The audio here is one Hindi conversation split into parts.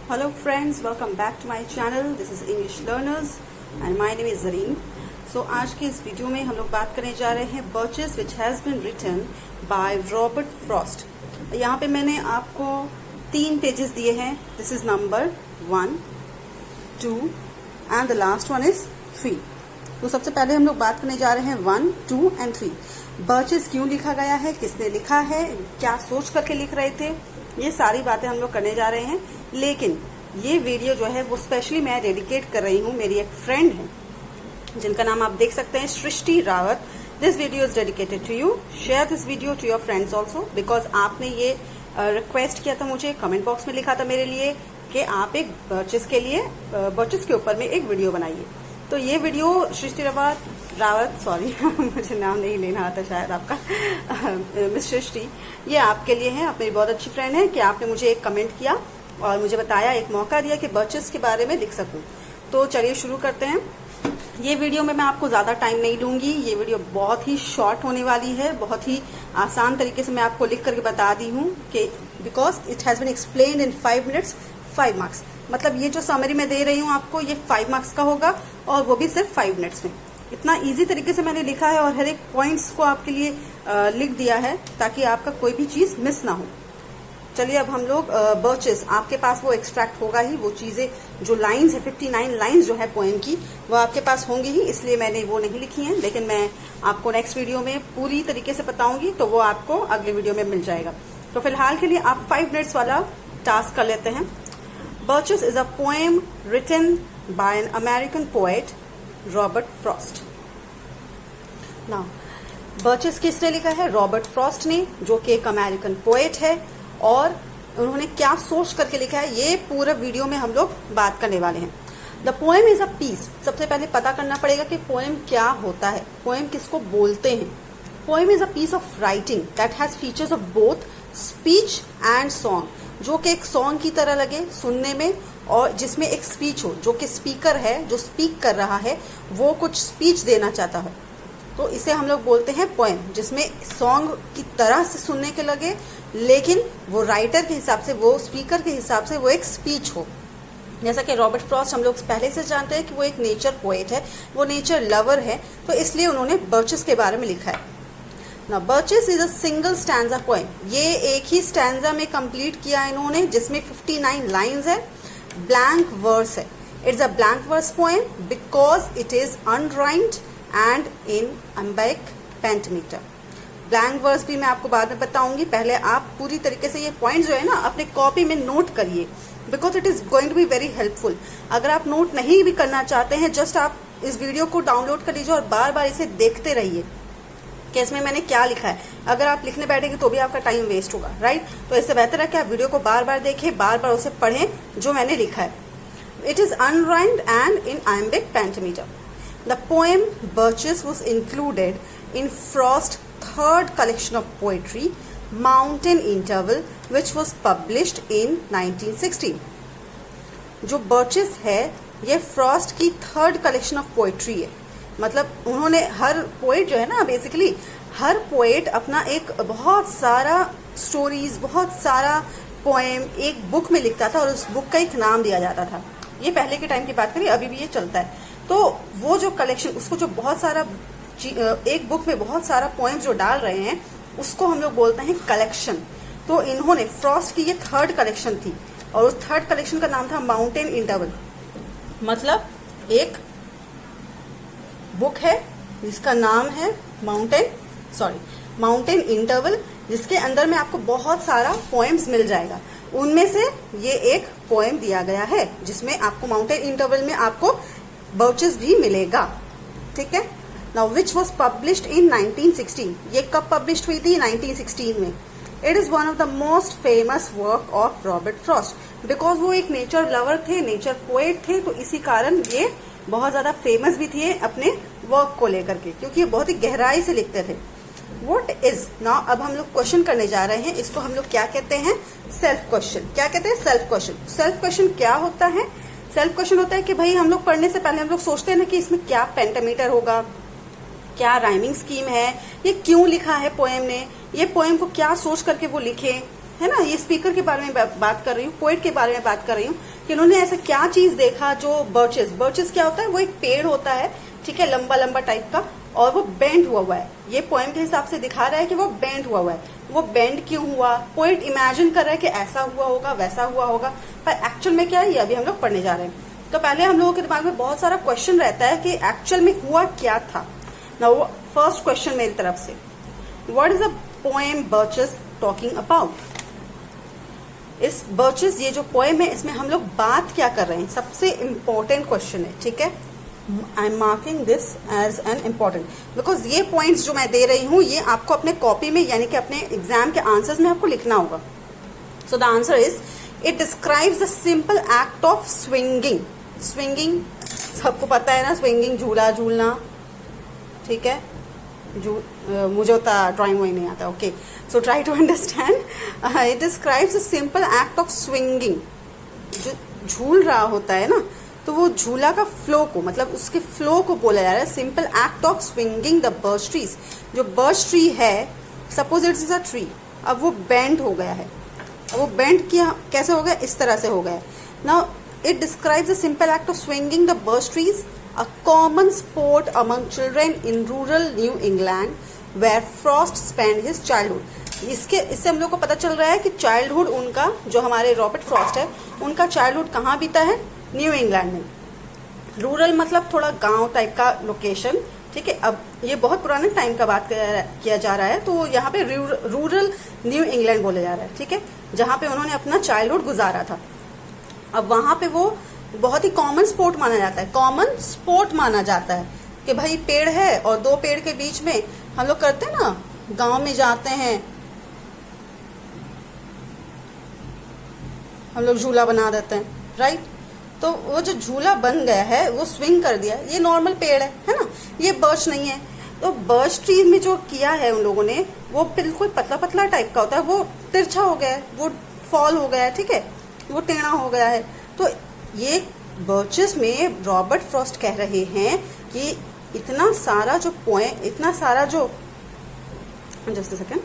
Hello friends, welcome back to my channel. This is English Learners and my name is Zareen. So आज के इस वीडियो में हम लोग बात करने जा रहे हैं Birches which has been written by Robert Frost. यहाँ पे मैंने आपको 3 पेजेस दिए हैं. This is number 1, 2 and the last one is 3. तो सबसे पहले हम लोग बात करने जा रहे हैं 1, 2 and 3. Birches क्यों लिखा गया है, किसने लिखा है, क्या सोच करके लिख रहे थे, ये सारी बातें हम लोग करने जा रहे हैं. लेकिन ये वीडियो जो है वो स्पेशली मैं डेडिकेट कर रही हूँ. मेरी एक फ्रेंड है जिनका नाम आप देख सकते हैं, Srishti Rawat. This video is dedicated to you. Share this video to your friends also because आपने ये रिक्वेस्ट किया था, मुझे कमेंट बॉक्स में लिखा था मेरे लिए कि आप एक बर्चेस के ऊपर में एक वीडियो बनाइए. तो ये वीडियो सृष्टि रावत सॉरी मुझे नाम नहीं लेना आता शायद आपका मिस सृष्टि, ये आपके लिए है. आप मेरी बहुत अच्छी फ्रेंड है कि आपने मुझे एक कमेंट किया और मुझे बताया, एक मौका दिया कि बर्चेस के बारे में लिख सकूं. तो चलिए शुरू करते हैं. ये वीडियो में मैं आपको ज्यादा टाइम नहीं लूंगी. ये वीडियो बहुत ही शॉर्ट होने वाली है. बहुत ही आसान तरीके से मैं आपको लिख करके बता दी हूँ कि because it has been explained in 5 minutes 5 marks. मतलब ये जो समरी मैं दे रही हूँ आपको, ये 5 मार्क्स का होगा और वो भी सिर्फ 5 मिनट्स में. इतना इजी तरीके से मैंने लिखा है और हर एक पॉइंट्स को आपके लिए लिख दिया है ताकि आपका कोई भी चीज मिस ना हो. चलिए अब हम लोग बर्चेस, आपके पास वो एक्सट्रैक्ट होगा ही, वो चीजें जो लाइंस है 59 लाइंस जो है पोएम की वो आपके पास होंगी ही, इसलिए मैंने वो नहीं लिखी है. लेकिन मैं आपको नेक्स्ट वीडियो में पूरी तरीके से बताऊंगी तो वो आपको अगले वीडियो में मिल जाएगा. तो फिलहाल के लिए आप 5 मिनट्स वाला टास्क कर लेते हैं. Birches is a poem written by an American poet Robert Frost. Now Birches किसने लिखा है? रॉबर्ट फ्रॉस्ट ने, जो कि एक अमेरिकन पोएट है. और उन्होंने क्या सोच करके लिखा है, ये पूरा वीडियो में हम लोग बात करने वाले हैं. The poem is a piece. सबसे पहले पता करना पड़ेगा कि पोएम क्या होता है, पोएम किसको बोलते हैं. Poem is a piece of writing that has features of both speech and song. जो कि एक सॉन्ग की तरह लगे सुनने में और जिसमें एक स्पीच हो, जो कि स्पीकर है, जो स्पीक कर रहा है वो कुछ स्पीच देना चाहता है. तो इसे हम लोग बोलते हैं पोएम, जिसमें सॉन्ग की तरह से सुनने के लगे लेकिन वो राइटर के हिसाब से, वो स्पीकर के हिसाब से वो एक स्पीच हो. जैसा कि रॉबर्ट फ्रॉस्ट हम लोग पहले से जानते हैं कि वो एक नेचर पोएट है, वो नेचर लवर है, तो इसलिए उन्होंने बर्चेस के बारे में लिखा है. ना birches is a single stanza poem. ये एक ही स्टैंजा में कंप्लीट किया है इन्होंने, जिसमें 59 लाइंस है, ब्लैंक वर्स है. It's a blank verse poem because it is unrhymed and in iambic pentameter. Blank verse भी मैं आपको बाद में बताऊंगी. पहले आप पूरी तरीके से ये पॉइंट जो है ना अपने कॉपी में नोट करिए because it is going to be very helpful. अगर आप नोट नहीं भी करना चाहते हैं, जस्ट आप इस वीडियो को डाउनलोड कर लीजिए और बार बार इसे देखते रहिए कि इसमें मैंने क्या लिखा है. अगर आप लिखने बैठेंगे तो भी आपका टाइम वेस्ट होगा, राइट. तो इससे बेहतर है कि आप वीडियो को बार बार देखें, बार बार उसे पढ़ें जो मैंने लिखा है. It is unrhymed and in iambic pentameter. The poem Birches was included in Frost's third collection of poetry, Mountain Interval, which was published in 1916. जो Birches है ये फ्रॉस्ट की थर्ड कलेक्शन ऑफ पोएट्री है. मतलब उन्होंने, हर पोएट जो है ना, बेसिकली हर पोएट अपना एक बहुत सारा स्टोरीज, बहुत सारा पोएम एक बुक में लिखता था और उस बुक का एक नाम दिया जाता था. ये पहले के टाइम की बात करिए, अभी भी ये चलता है. तो वो जो कलेक्शन, उसको जो बहुत सारा एक बुक में बहुत सारा पोएम्स जो डाल रहे हैं उसको हम लोग बोलते हैं कलेक्शन. तो इन्होंने, फ्रॉस्ट की ये थर्ड कलेक्शन थी और उस थर्ड कलेक्शन का नाम था माउंटेन इंटरवल. मतलब एक बुक है जिसका नाम है माउंटेन इंटरवल, जिसके अंदर में आपको बहुत सारा पोएम्स मिल जाएगा. उनमें से ये एक पोएम दिया गया है जिसमें आपको माउंटेन इंटरवल में आपको बर्चेस भी मिलेगा. ठीक है. Now which was published in 1916. ये कब पब्लिश हुई थी? 1916 में. It is one of the most famous work of Robert Frost because वो एक नेचर लवर थे, नेचर पोएट थे, तो इसी कारण ये बहुत ज्यादा फेमस भी थे अपने वर्क को लेकर के, क्योंकि ये बहुत ही गहराई से लिखते थे. वॉट इज नाउ, अब हम लोग क्वेश्चन करने जा रहे हैं. इसको हम लोग क्या कहते हैं? Self question. क्या कहते हैं? Self question. सेल्फ क्वेश्चन क्या होता है? सेल्फ क्वेश्चन होता है कि भाई हम लोग पढ़ने से पहले हम लोग सोचते हैं ना कि इसमें क्या पेंटामीटर होगा, क्या राइमिंग स्कीम है, ये क्यों लिखा है पोएम ने, ये पोएम को क्या सोच करके वो लिखे, है ना, ये स्पीकर के बारे में बात कर रही हूँ, पोएट के बारे में बात कर रही हूँ कि उन्होंने ऐसा क्या चीज देखा जो बर्चेस क्या होता है, वो एक पेड़ होता है, ठीक है, लंबा लंबा टाइप का, और वो बेंड हुआ है। ये पोएम के हिसाब से दिखा रहा है कि वो बेंड हुआ है। वो बेंड क्यों हुआ, पोएट इमेजिन कर रहा है कि ऐसा हुआ होगा, वैसा हुआ होगा, पर एक्चुअल में क्या है ये अभी हम लोग पढ़ने जा रहे हैं। तो पहले हम लोगों के दिमाग में बहुत सारा क्वेश्चन रहता है कि एक्चुअल में हुआ क्या था। नाउ फर्स्ट क्वेश्चन मेरी तरफ से, what is the poem birches talking about. इस बर्चेस, ये जो पोएम है, इसमें हम लोग बात क्या कर रहे हैं, सबसे इंपॉर्टेंट क्वेश्चन है, ठीक है। I am marking this as an important because ये पॉइंट्स जो मैं दे रही हूँ ये आपको अपने कॉपी में यानी कि अपने एग्जाम के आंसर्स में आपको लिखना होगा। So the answer is, it describes the simple act of swinging. Swinging सबको पता है ना, स्विंगिंग झूला झूलना, ठीक है। मुझे उतना ड्राइंग वही नहीं आता, okay. So try to understand. It describes the simple act of swinging. जो झूल रहा होता है ना, तो वो झूला का फ्लो को, मतलब उसके फ्लो को बोला जा रहा है, simple act of swinging the birch trees. जो बर्च ट्री है, suppose it is a tree, अब वो बेंड हो गया है। अब वो बेंड किया कैसे हो गया, इस तरह से हो गया। Now it describes the simple act of swinging the birch trees, a common sport among children in rural New England where Frost spend his childhood. इससे हम लोग को पता चल रहा है कि चाइल्डहुड उनका, जो हमारे रॉबर्ट फ्रॉस्ट है, उनका चाइल्डहुड कहाँ बीता है, न्यू इंग्लैंड में। रूरल मतलब थोड़ा गांव टाइप का लोकेशन, ठीक है। अब ये बहुत पुराने टाइम का बात किया जा रहा है, तो यहाँ पे रूरल न्यू इंग्लैंड बोला जा रहा है, ठीक है, जहाँ पे उन्होंने अपना चाइल्डहुड गुजारा था। अब वहां पे वो बहुत ही कॉमन स्पोर्ट माना जाता है, कॉमन स्पोर्ट माना जाता है कि भाई पेड़ है और दो पेड़ के बीच में हम लोग करते हैं ना, गांव में जाते हैं हम लोग झूला बना देते हैं, राइट। तो वो जो झूला बन गया है वो स्विंग कर दिया, ये नॉर्मल पेड़ है ना, ये बर्च नहीं है। तो बर्च ट्री में जो किया है उन लोगों ने, वो बिल्कुल पतला पतला टाइप का होता है, वो तिरछा हो गया है, वो फॉल हो गया है, ठीक है, वो टेढ़ा हो गया है। तो ये बर्चेस में रॉबर्ट फ्रॉस्ट कह रहे हैं कि इतना सारा जो इतना सारा जो, जस्ट अ सेकेंड,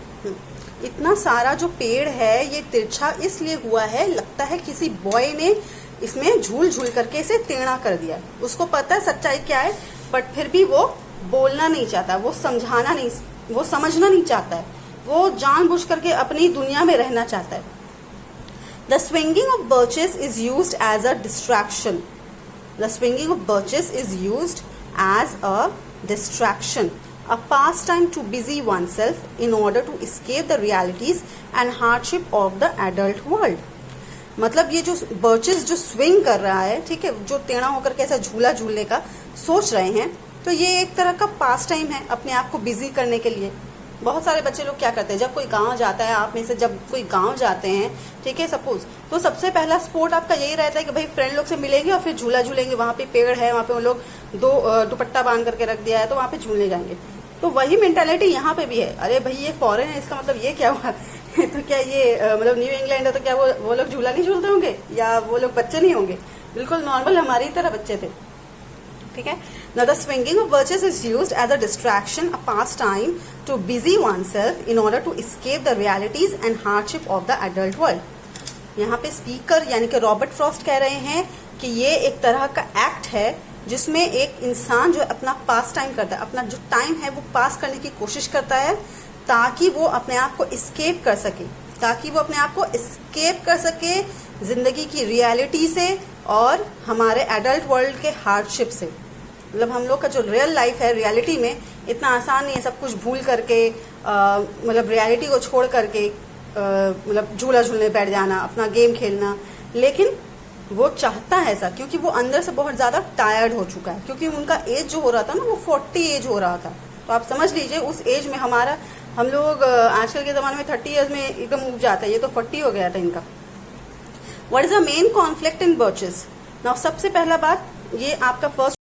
इतना सारा जो पेड़ है ये तिरछा इसलिए हुआ है, लगता है किसी बॉय ने इसमें झूल झूल करके इसे टेढ़ा कर दिया। उसको पता है सच्चाई क्या है, बट फिर भी वो बोलना नहीं चाहता, वो समझाना नहीं, वो समझना नहीं चाहता है, वो जानबूझ करके अपनी दुनिया में रहना चाहता है। The swinging of birches is used as a distraction. The swinging of birches is used as a distraction, a pastime to busy oneself in order to escape the realities and hardship of the adult world. मतलब ये जो बर्चेस जो स्विंग कर रहा है, ठीक है, जो टेढ़ा होकर के ऐसा झूला झूलने का सोच रहे हैं, तो ये एक तरह का पास टाइम है अपने आप को बिजी करने के लिए। बहुत सारे बच्चे लोग क्या करते हैं, जब कोई गांव जाता है, आप में से जब कोई गांव जाते हैं, ठीक है, सपोज, तो सबसे पहला स्पोर्ट आपका यही रहता है कि भाई फ्रेंड लोग से मिलेंगे और फिर झूला झूलेंगे। वहां पे पेड़ है, वहां पे उन लोग दो दुपट्टा बांध करके रख दिया है, तो वहां पे झूलने जाएंगे। तो वही मेंटालिटी यहाँ पे भी है। अरे भाई ये फॉरेन है, इसका मतलब ये क्या हुआ तो क्या ये मतलब न्यू इंग्लैंड है, तो क्या वो लोग झूला नहीं झूलते होंगे, या वो लोग बच्चे नहीं होंगे, बिल्कुल नॉर्मल हमारी तरह बच्चे थे, ठीक है। Now the swinging of birches is used as a distraction, a pastime to busy oneself in order to escape the realities and hardship of the adult world. यहाँ पे स्पीकर यानी कि रॉबर्ट फ्रॉस्ट कह रहे हैं कि ये एक तरह का एक्ट है जिसमें एक इंसान जो अपना पास टाइम करता है, अपना जो टाइम है वो पास करने की कोशिश करता है ताकि वो अपने आप को एस्केप कर सके, ताकि वो अपने आप को एस्केप कर सके जिंदगी की रियलिटी से और हमारे एडल्ट वर्ल्ड के हार्डशिप से। मतलब हम लोग का जो रियल लाइफ है, रियलिटी में इतना आसान नहीं है सब कुछ भूल करके, मतलब रियलिटी को छोड़ करके मतलब झूला झूलने बैठ जाना, अपना गेम खेलना। लेकिन वो चाहता है ऐसा क्योंकि वो अंदर से बहुत ज्यादा टायर्ड हो चुका है, क्योंकि उनका एज जो हो रहा था ना वो 40 एज हो रहा था। तो आप समझ लीजिए उस एज में हम लोग आजकल के जमाने में 30 ईयर्स में एकदम उग जाता है, ये तो 40 हो गया था इनका। What is the main conflict in birches. Now सबसे पहला बात, ये आपका फर्स्ट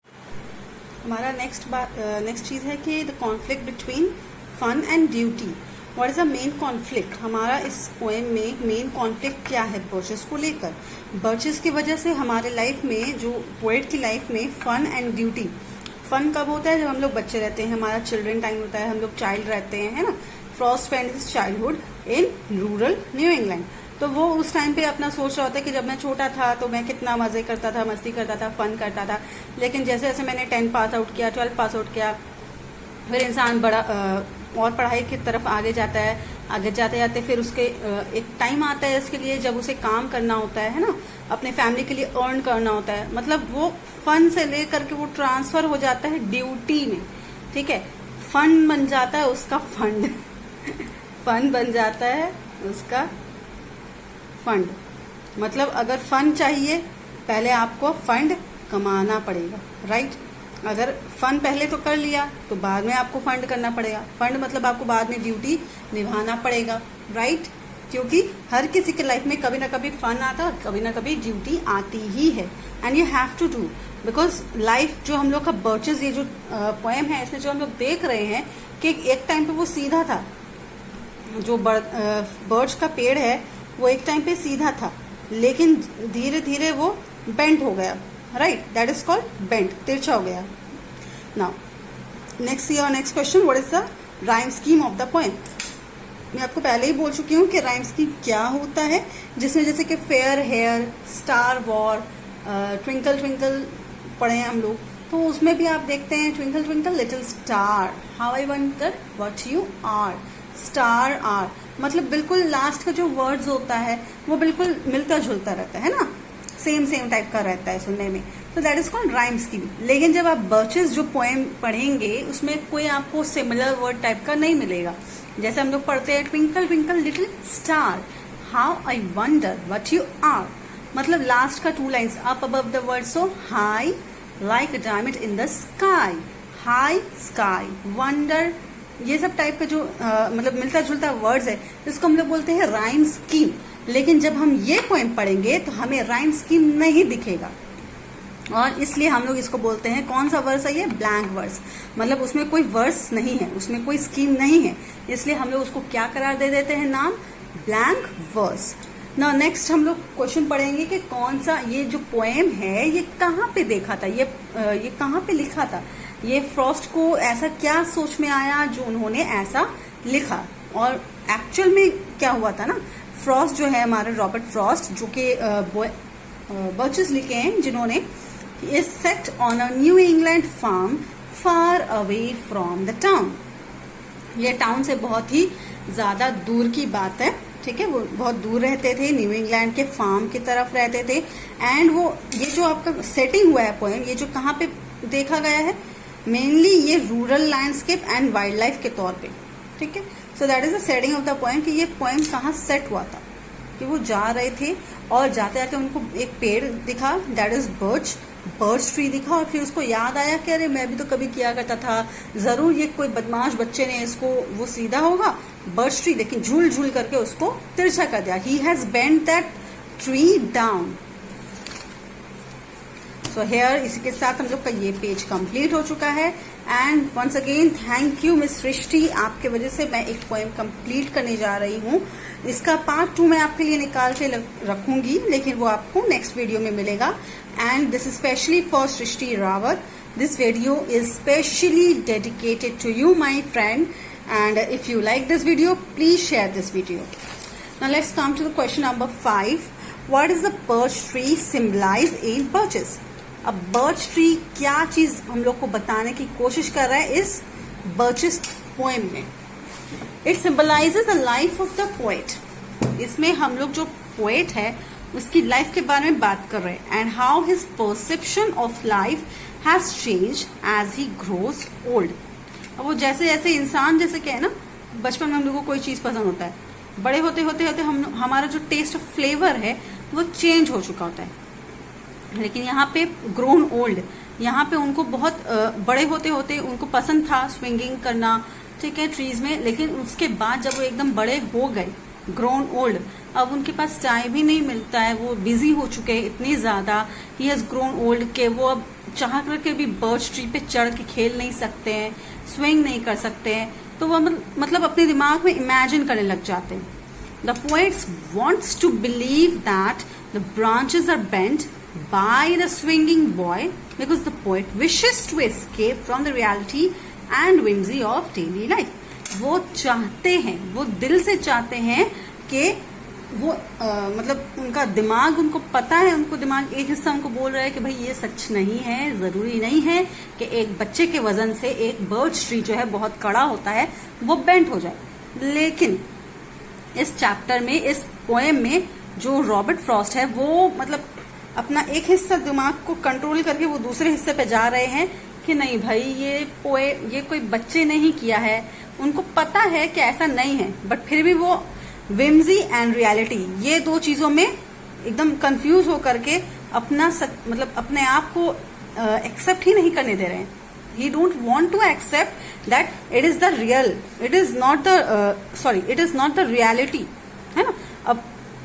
हमारा नेक्स्ट चीज है कि the conflict between fun and duty. What is the main conflict. हमारा इस पोएम में मेन कॉन्फ्लिक्ट क्या है बर्चेस को लेकर। बर्चेस की वजह से हमारे लाइफ में, जो पोएट की लाइफ में फन एंड ड्यूटी, फन कब होता है जब हम लोग बच्चे रहते हैं, हमारा चिल्ड्रन टाइम होता है, हम लोग चाइल्ड रहते हैं, है ना। फ्रॉस्ट स्पेंड हिज चाइल्डहुड इन रूरल न्यू इंग्लैंड। तो वो उस टाइम पे अपना सोच रहा होता है कि जब मैं छोटा था तो मैं कितना मजे करता था, मस्ती करता था, फन करता था, लेकिन जैसे जैसे मैंने 10 पास आउट किया, 12 पास आउट किया, फिर इंसान बड़ा और पढ़ाई की तरफ आगे जाता है। आगे जाते जाते फिर उसके एक टाइम आता है इसके लिए जब उसे काम करना होता है ना, अपने फैमिली के लिए अर्न करना होता है। मतलब वो फन से लेकर के वो ट्रांसफर हो जाता है ड्यूटी में, ठीक है। फन बन जाता है उसका फंड फन बन जाता है उसका फंड। मतलब अगर फन चाहिए पहले आपको फंड कमाना पड़ेगा, राइट। अगर फन पहले तो कर लिया तो बाद में आपको फंड करना पड़ेगा। फंड मतलब आपको बाद में ड्यूटी निभाना पड़ेगा, राइट। क्योंकि हर किसी के लाइफ में कभी ना कभी फन आता है, कभी ना कभी ड्यूटी आती ही है, and you have to do, because life जो हम लोग का बर्चेस, ये जो पोएम है इसमें जो हम लोग देख रहे हैं कि एक टाइम पे वो सीधा था, जो बर्च का पेड़ है वो एक टाइम पे सीधा था, लेकिन धीरे धीरे वो बेंड हो गया, right. That is called bend, तिरछा हो गया। Now next question, what is the rhyme scheme of the poem. मैं आपको पहले ही बोल चुकी हूँ कि राइम स्कीम क्या होता है, जिसमें जैसे कि fair hair, star war, twinkle twinkle पढ़े हैं हम लोग, तो उसमें भी आप देखते हैं twinkle twinkle little star, how I wonder what you are, star are. मतलब बिल्कुल लास्ट का जो वर्ड्स होता है वो बिल्कुल मिलता जुलता रहता है ना, सेम टाइप का रहता है सुनने में, तो that is called rhyme scheme. लेकिन जब आप बर्चेस जो पोएम पढ़ेंगे उसमें कोई आपको सिमिलर वर्ड टाइप का नहीं मिलेगा। जैसे हम लोग पढ़ते हैं twinkle twinkle little star, how I wonder what you are. मतलब लास्ट का 2 lines, up above the word so high like a diamond in the sky, high sky, wonder, ये सब टाइप का जो मतलब मिलता जुलता वर्ड्स है इसको हम लोग बोलते हैं राइम स्कीम। लेकिन जब हम ये पोएम पढ़ेंगे तो हमें राइम स्कीम नहीं दिखेगा, और इसलिए हम लोग इसको बोलते हैं, कौन सा वर्स है ये, ब्लैंक वर्स। मतलब उसमें कोई वर्स नहीं है, उसमें कोई स्कीम नहीं है, इसलिए हम लोग उसको क्या करार दे देते हैं, नाम, ब्लैंक वर्स। ना नेक्स्ट हम लोग क्वेश्चन पढ़ेंगे कि कौन सा ये जो पोएम है ये कहाँ पे देखा था, ये कहाँ पे लिखा था, ये फ्रॉस्ट को ऐसा क्या सोच में आया जो उन्होंने ऐसा लिखा, और एक्चुअल में क्या हुआ था ना। फ्रॉस्ट जो है हमारे रॉबर्ट फ्रॉस्ट, जो कि बर्चेस लिखे हैं जिन्होंने, is set on a New England farm far away from the town. ये टाउन से बहुत ही ज्यादा दूर की बात है, ठीक है। वो बहुत दूर रहते थे, न्यू इंग्लैंड के फार्म की तरफ रहते थे, एंड वो ये जो आपका सेटिंग हुआ है पोएम, ये जो कहाँ पे देखा गया है, मेनली ये rural landscape and wild life के तौर पे, ठीक है। So that is the setting of the poem, कि ये पोएम कहाँ सेट हुआ था, कि वो जा रहे थे और जाते जाते उनको एक पेड़ दिखा, दैट इज बर्च ट्री दिखा, और फिर उसको याद आया कि अरे मैं भी तो कभी किया करता था, जरूर ये कोई बदमाश बच्चे ने इसको, वो सीधा होगा बर्च ट्री, लेकिन झूल झूल करके उसको तिरछा कर दिया, he has bent that tree down. So here, इसी के साथ हम लोग का ये पेज कंप्लीट हो चुका है, and once again thank you miss Srishti, आपके वजह से मैं एक पोएम कंप्लीट करने जा रही हूँ। इसका पार्ट 2 मैं आपके लिए निकाल के रखूंगी, लेकिन वो आपको नेक्स्ट वीडियो में मिलेगा, and this is specially for Srishti Rawat. This video is specially dedicated to you my friend, and if you like this video please share this video. Now let's come to the question number 5, what is the birch tree symbolize in Birches. अब बर्च ट्री क्या चीज हम लोग को बताने की कोशिश कर रहा है इस बर्चेस पोएम में। It symbolises the life of the poet. इसमें हम लोग जो पोएट है उसकी लाइफ के बारे में बात कर रहे हैं, and how his perception of life has change as he grows old. अब वो जैसे जैसे इंसान, जैसे क्या है ना, बचपन में हम लोग को कोई चीज पसंद होता है, बड़े होते होते होते हमारा जो टेस्ट ऑफ फ्लेवर है वो चेंज हो चुका होता है। लेकिन यहाँ पे ग्रोन ओल्ड, यहाँ पे उनको बहुत बड़े होते होते उनको पसंद था स्विंगिंग करना, ठीक है, ट्रीज में, लेकिन उसके बाद जब वो एकदम बड़े हो गए, ग्रोन ओल्ड, अब उनके पास टाइम ही नहीं मिलता है, वो बिजी हो चुके हैं इतनी ज्यादा, ही हैज ग्रोन ओल्ड के वो अब चाह करके भी बर्च ट्री पे चढ़ के खेल नहीं सकते हैं, स्विंग नहीं कर सकते हैं, तो वो मतलब अपने दिमाग में इमेजिन करने लग जाते हैं। The poets wants to believe that the branches are bent by the swinging boy because the poet wishes to escape from the reality and whimsy of daily life. वो चाहते हैं, वो दिल से चाहते हैं कि वो मतलब उनका दिमाग, उनको पता है, उनको दिमाग एक हिस्सा उनको बोल रहा है कि भाई ये सच नहीं है, जरूरी नहीं है कि एक बच्चे के वजन से एक बर्च ट्री जो है बहुत कड़ा होता है वो बेंट हो जाए। लेकिन इस चैप्टर में, इस पोएम में जो रॉबर्ट फ्रॉस्ट है वो मतलब अपना एक हिस्सा दिमाग को कंट्रोल करके वो दूसरे हिस्से पे जा रहे हैं कि नहीं भाई ये कोई बच्चे ने ही किया है। उनको पता है कि ऐसा नहीं है, बट फिर भी वो विम्जी एंड रियलिटी, ये दो चीजों में एकदम कंफ्यूज होकर के मतलब अपने आप को एक्सेप्ट ही नहीं करने दे रहे हैं। He don't want to accept that it is the real, it is not the reality, है ना। अब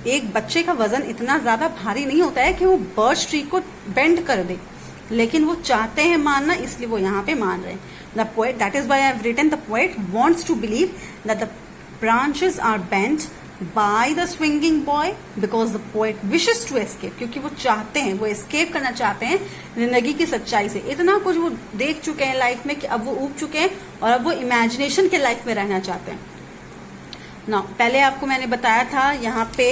एक बच्चे का वजन इतना ज्यादा भारी नहीं होता है कि वो बर्च ट्री को बेंड कर दे, लेकिन वो चाहते हैं मानना, इसलिए वो यहाँ पे मान रहे हैं। The poet, that is why I have written, the poet wants to believe that the branches are bent by the swinging boy because the poet wishes to escape, क्योंकि वो चाहते हैं, वो escape करना चाहते हैं जिंदगी की सच्चाई से। इतना कुछ वो देख चुके हैं लाइफ में कि अब वो ऊब चुके हैं और अब वो इमेजिनेशन के लाइफ में रहना चाहते हैं ना। पहले आपको मैंने बताया था यहाँ पे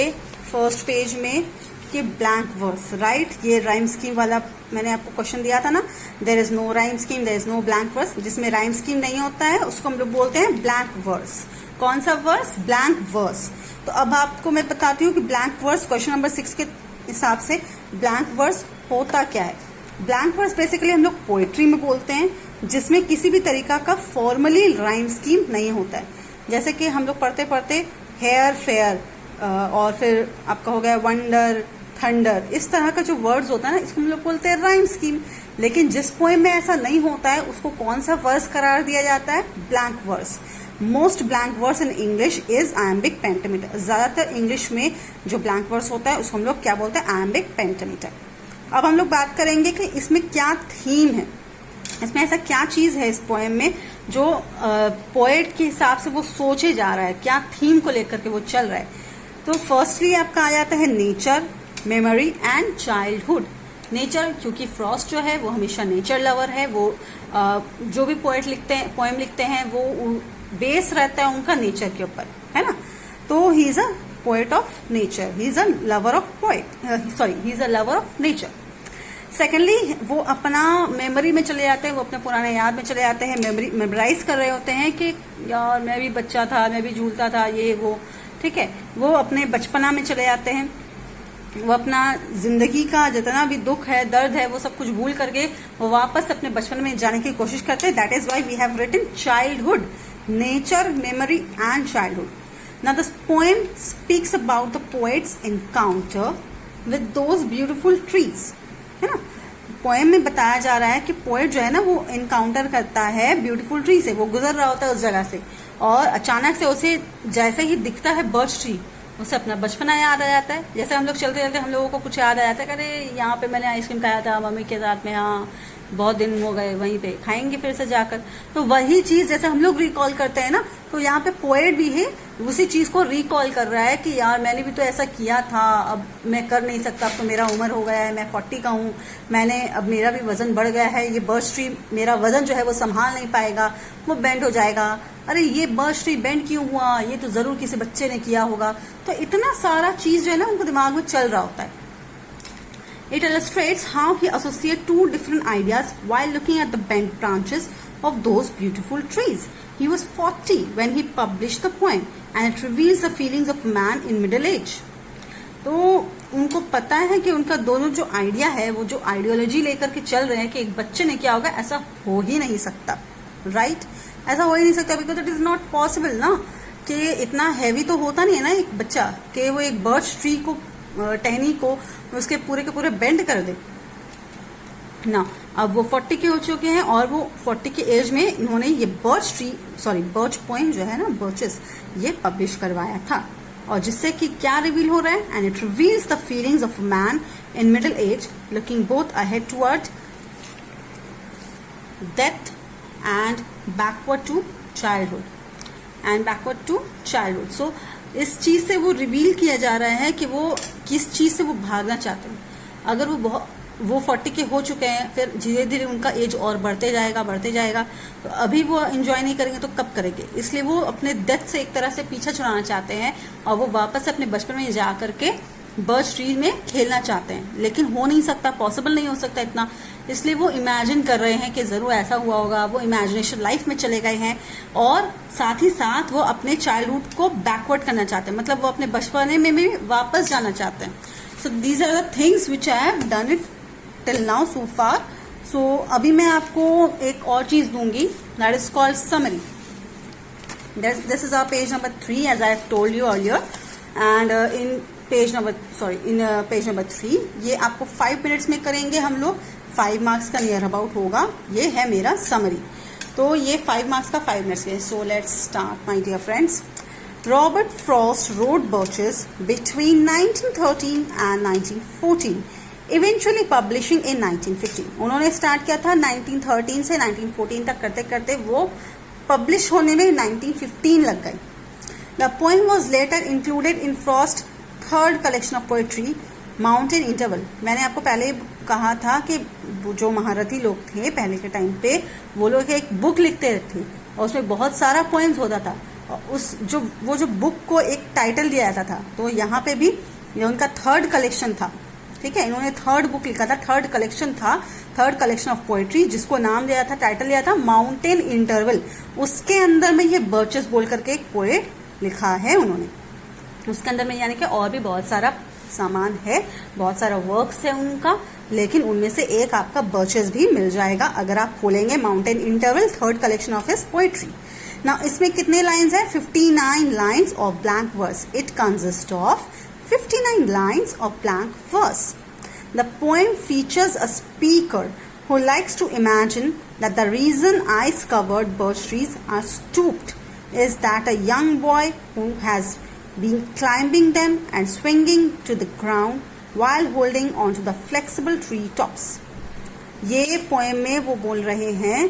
फर्स्ट पेज में कि ब्लैंक वर्स, राइट, ये राइम स्कीम वाला मैंने आपको क्वेश्चन दिया था ना। There is no rhyme scheme, there is no blank verse. जिसमें राइम स्कीम नहीं होता है उसको हम लोग बोलते हैं ब्लैंक वर्स। कौन सा वर्स? Blank verse. तो अब आपको मैं बताती हूँ कि ब्लैंक वर्स क्वेश्चन नंबर 6 के हिसाब से ब्लैंक वर्स होता क्या है। ब्लैंक वर्स बेसिकली हम लोग पोएट्री में बोलते हैं जिसमें किसी भी तरीका का फॉर्मली राइम स्कीम नहीं होता है। जैसे कि हम लोग पढ़ते पढ़ते हेयर फेयर और फिर आपका हो गया वंडर, थंडर, इस तरह का जो वर्ड्स होता है ना, इसको हम लोग बोलते हैं राइम स्कीम। लेकिन जिस पोएम में ऐसा नहीं होता है उसको कौन सा वर्स करार दिया जाता है? Blank verse. Most blank verse in English is iambic pentameter. ज्यादातर इंग्लिश में जो ब्लैंक वर्स होता है उसको हम लोग क्या बोलते हैं? Iambic pentameter. अब हम लोग बात करेंगे कि इसमें क्या थीम है, इसमें ऐसा क्या चीज है इस पोएम में जो पोएट के हिसाब से वो सोचे जा रहा है, क्या थीम को लेकर के वो चल रहा है। तो फर्स्टली आपका आ जाता है nature, memory and childhood. Nature, क्योंकि फ्रॉस्ट जो है वो हमेशा नेचर लवर है, वो जो भी पोएट लिखते हैं, पोएम लिखते हैं, वो बेस रहता है उनका नेचर के ऊपर, है ना। तो he is a poet of nature, he is a lover of he is a lover of nature. Secondly वो अपना मेमोरी में चले जाते हैं, वो अपने पुराने याद में चले जाते हैं, मेमोराइज कर रहे होते हैं कि यार मैं भी बच्चा था, मैं भी झूलता था, ये वो, ठीक है। वो अपने बचपना में चले जाते हैं, वो अपना जिंदगी का जितना भी दुख है, दर्द है, वो सब कुछ भूल करके वो वापस अपने बचपन में जाने की कोशिश करते हैं। That is why we have written childhood, nature, memory and childhood. Now this poem speaks about the poet's encounter with those beautiful trees, है ना। पोएम में बताया जा रहा है कि पोएट जो है ना वो एनकाउंटर करता है ब्यूटीफुल ट्री से, वो गुजर रहा होता है उस जगह से और अचानक से उसे जैसे ही दिखता है बर्च ट्री, उसे अपना बचपना याद आ जाता है। जैसे हम लोग चलते चलते हम लोगों को कुछ याद आ जाता है, अरे यहाँ पे मैंने आइसक्रीम खाया था मम्मी के साथ में, हाँ बहुत दिन हो गए, वहीं पे खाएंगे फिर से जाकर। तो वही चीज जैसे हम लोग रिकॉल करते हैं ना, तो यहाँ पे पोएट भी है उसी चीज को रिकॉल कर रहा है कि यार मैंने भी तो ऐसा किया था, अब मैं कर नहीं सकता, अब तो मेरा उम्र हो गया है, मैं 40 का हूँ, अब मेरा भी वजन बढ़ गया है, ये बर्च ट्री मेरा वजन जो है वो संभाल नहीं पाएगा, वो बेंड हो जाएगा। अरे ये बर्च ट्री बेंड क्यों हुआ, ये तो जरूर किसी बच्चे ने किया होगा। तो इतना सारा चीज जो है ना उनको दिमाग में चल रहा होता है। It illustrates how he associates two different ideas while looking at the bent branches of those beautiful trees. He was 40 when he published the poem, and it reveals the feelings of a man in middle age. तो उनको पता है कि उनका दोनों जो आइडिया है, वो जो आइडियोलॉजी लेकर के चल रहे हैं कि एक बच्चे ने क्या होगा, ऐसा हो ही नहीं सकता, राइट? ऐसा हो ही नहीं सकता, because it is not possible ना, कि इतना हैवी तो होता नहीं है ना एक बच्चा कि वो एक बर्च ट्री को, टहनी को उसके पूरे के पूरे बेंड कर दे ना। अब वो 40 के हो चुके हैं और वो 40 के एज में इन्होंने ये बर्च पोएम जो है ना, बर्चेस, ये पब्लिश करवाया था। और जिससे कि क्या रिवील हो रहा है, and it reveals the feelings of a man in middle age looking both ahead toward death and backward to childhood. So इस चीज से वो रिवील किया जा रहा है कि वो किस चीज से वो भागना चाहते हैं। अगर वो वो 40 के हो चुके हैं, फिर धीरे धीरे उनका एज और बढ़ते जाएगा। तो अभी वो एंजॉय नहीं करेंगे तो कब करेंगे? इसलिए वो अपने डेथ से एक तरह से पीछा छुड़ाना चाहते हैं और वो वापस अपने बचपन में जा करके बर्च ट्री में खेलना चाहते हैं, लेकिन हो नहीं सकता, पॉसिबल नहीं हो सकता इतना। इसलिए वो इमेजिन कर रहे हैं कि जरूर ऐसा हुआ होगा। वो इमेजिनेशन लाइफ में चले गए हैं और साथ ही साथ वो अपने चाइल्डहुड को बैकवर्ड करना चाहते हैं, मतलब वो अपने बचपने में भी वापस जाना चाहते हैं। So these are the things which I have done it till now so far. So अभी मैं आपको एक और चीज दूंगी, that is called summary. This is our page number 3 as I have told you earlier, and in page number 3 ये आपको 5 मिनट्स में करेंगे हम लोग। 5 मार्क्स का नियर अबाउट होगा। ये है मेरा समरी, तो ये 5 मार्क्स का 5 मिनट्स के। So let's start my dear friends. Robert Frost wrote Birches between 1913 and 1914, eventually publishing in 1915। उन्होंने स्टार्ट किया था 1913 से 1914 तक, करते करते वो पब्लिश होने में 1915 लग गई। The poem was later included in Frost third collection of poetry mountain interval. मैंने आपको पहले कहा था कि जो महारथी लोग थे पहले के टाइम पे, वो लोग एक बुक लिखते थे और उसमें बहुत सारा पोएम्स होता था। और वो जो बुक को एक टाइटल दिया जाता था, तो यहाँ पे भी ये उनका थर्ड कलेक्शन था। ठीक है, इन्होंने थर्ड बुक लिखा था, थर्ड कलेक्शन था, थर्ड कलेक्शन ऑफ पोएट्री, जिसको नाम दिया था, टाइटल दिया था माउंटेन इंटरवल। उसके अंदर में ये बर्चेस बोल करके एक पोएट लिखा है उन्होंने। उसके अंदर में यानी कि और भी बहुत सारा सामान है, बहुत सारा वर्क्स है उनका, लेकिन उनमें से एक आपका बर्चेस भी मिल जाएगा अगर आप खोलेंगे Mountain Interval third collection of his poetry. ना इसमें कितने लाइंस है? 59 lines of blank verse. It consist of 59 lines of blank verse. The poem features a speaker who likes to imagine that the reason ice-covered birch trees are stooped is that a young boy who has been climbing them and swinging to the ground while holding onto the flexible tree tops. ये पोएम में वो बोल रहे हैं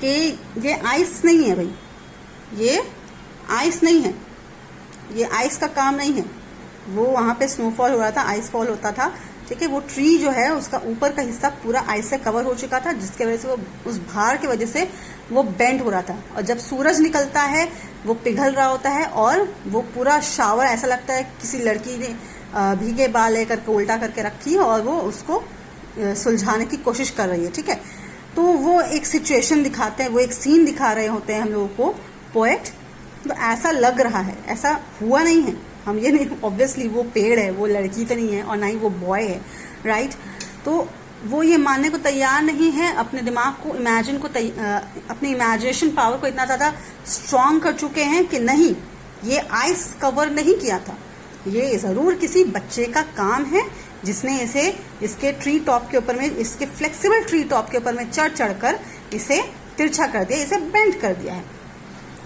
कि ये आइस नहीं है भाई, ये आइस नहीं है, ये आइस का काम नहीं है। वो वहाँ पे स्नोफॉल हो रहा था, आइस फॉल होता था। ठीक है, वो ट्री जो है उसका ऊपर का हिस्सा पूरा आइस से कवर हो चुका था, जिसके वजह से वो उस भार की वजह से वो बेंड हो रहा था। और जब सूरज निकलता है वो पिघल रहा होता है और वो पूरा शावर ऐसा लगता है किसी लड़की ने भीगे बाल लेकर के उल्टा करके रखी है और वो उसको सुलझाने की कोशिश कर रही है। ठीक है, तो वो एक सिचुएशन दिखाते हैं, वो एक सीन दिखा रहे होते हैं हम लोगों को पोएट। तो ऐसा लग रहा है, ऐसा हुआ नहीं है। हम ये नहीं, ऑब्वियसली वो पेड़ है, वो लड़की तो नहीं है और ना ही वो बॉय है, राइट। तो वो ये मानने को तैयार नहीं है, अपने दिमाग को इमेजिन को अपनी इमेजिनेशन पावर को इतना ज़्यादा स्ट्रांग कर चुके हैं कि नहीं, ये आइस कवर नहीं किया था, ये ज़रूर किसी बच्चे का काम है जिसने इसे इसके ट्री टॉप के ऊपर में, इसके फ्लेक्सिबल ट्री टॉप के ऊपर में चढ़ कर इसे तिरछा कर दिया, इसे बेंड कर दिया है।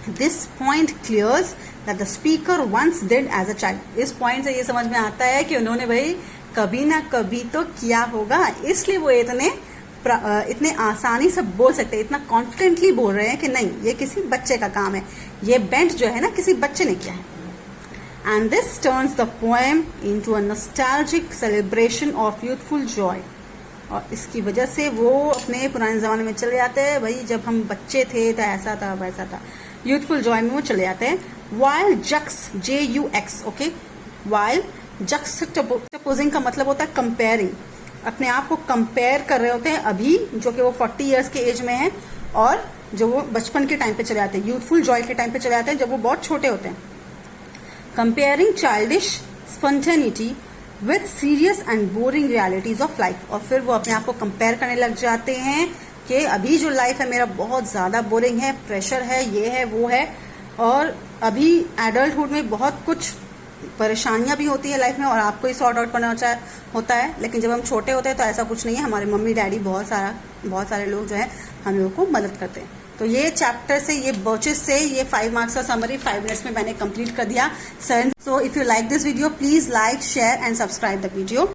This point clears that the speaker once did as a child. इस पॉइंट से ये समझ में आता है कि उन्होंने भाई कभी ना कभी तो किया होगा, इसलिए वो इतने आसानी से बोल सकते हैं, इतना कॉन्फिडेंटली बोल रहे हैं कि नहीं, ये किसी बच्चे का काम है, ये बेंट जो है ना किसी बच्चे ने किया है। And this turns the poem into a nostalgic celebration of youthful joy. और इसकी वजह से वो अपने पुराने ज़माने में चले जाते हैं, भाई जब हम बच्चे थे तो ऐसा था वैसा था, यूथफुल जॉय में वो चले जाते हैं। While jux, JUX, okay, while juxtaposing का मतलब होता है कंपेयरिंग, अपने आप को कंपेयर कर रहे होते हैं अभी जो कि वो 40 ईयर्स के एज में है और जो वो बचपन के टाइम पे चले जाते हैं, यूथफुल जॉय के टाइम पे चले जाते हैं जब वो बहुत छोटे होते हैं। Comparing childish spontaneity with serious and boring realities of life. और फिर वो अपने आप को कंपेयर करने लग जाते हैं कि अभी जो लाइफ है मेरा बहुत ज़्यादा बोरिंग है, प्रेशर है, ये है वो है, और अभी एडल्टहुड में बहुत कुछ परेशानियां भी होती है लाइफ में और आपको ही सॉर्ट आउट करना होता है। लेकिन जब हम छोटे होते हैं तो ऐसा कुछ नहीं है, हमारे मम्मी डैडी बहुत सारे लोग जो है हम लोगों को मदद करते हैं। तो ये चैप्टर से, ये बर्चेस से ये 5 मार्क्स का समरी 5 मिनट्स में मैंने कंप्लीट कर दिया। So if you like this video please like, share and subscribe the video.